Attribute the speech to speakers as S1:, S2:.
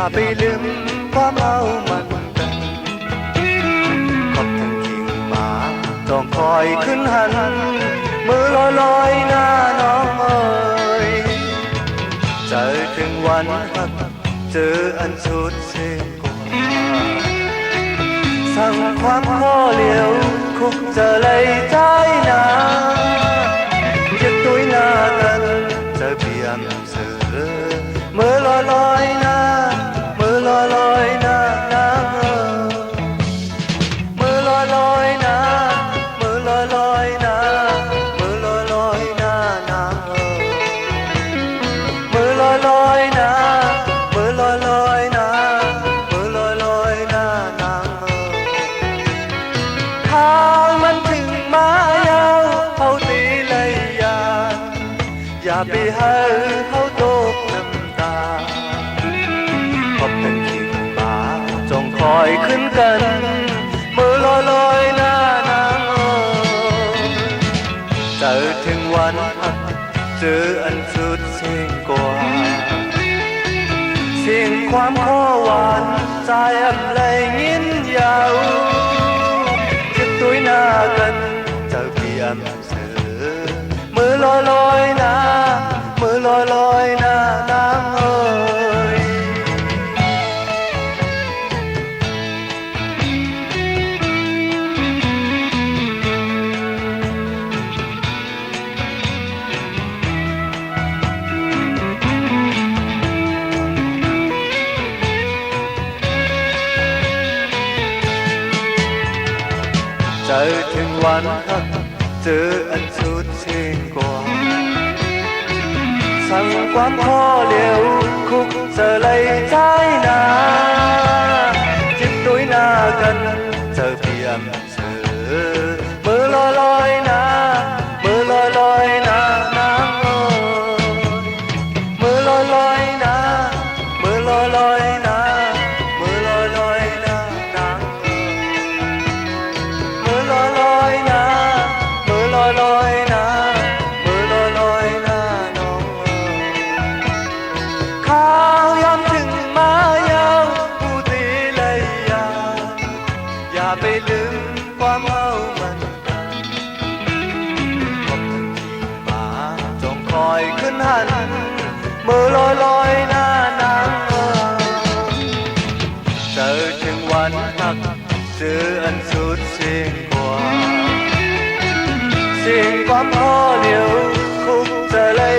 S1: าไปลืมความเอามันกันขอบทั้งกิ่งหมาต้องคอยขึ้นหันมือลอยหน้าน้องเอ๋ยเจอถึงวันหักเจออันสุดเสียกว่าสั่งความข้อเหลียวคุกเจอเลยใจหนายึดตุ้ยหน้ากันเจอเพียงเสือมือลอยหน้ามือลอยหน้าน้ำมือลอยหน้ามือลอยหน้ามือลอยหน้าน้ำมือลอยหน้ามือลอยหน้ามือลอยหน้าน้ำทางมันถึงมายาวเขาตีเลยอย่าไปหาเขาตกน้ำตาขอบเป็นกิ่งหมาจงคอยขึ้นกันมือลอยหน้าน้ำเจอถึงวันหักเจออันสุดเสียงกว่าเสียงความข้อหวานใจอับเลยงิ้นยาวยึดตุ้ยหน้ากันเจอเพียงเสือมือลอยหน้ามือลอยหน้าน้ำเอ๋ยเจอถึงวันหักเจออันสุดเสียงกว่าสั่งความข้อเหลียวคุกเจอเลยใจหนาจิตตุ้ยหน้ากันเจอเพียงเสือมือลอยหน้ามือลอยหน้าน้ำเอ๋ยมือลอยหน้ามือลอยหน้ามือลอยหน้าน้ำมือลอยหน้ามือลอยหน้ามือลอยหน้าน้องข้าวยามถึงมายาวผู้ตีเลยอย่าไปลืมความเอามันกันขอบทั้งกิ่งหมาจงคอยขึ้นหันมือลอยหน้าน้ำเจอถึงวันหักเจออันสุดเสียงกว่าเสียงความข้อเหลียวคุกเจอเลย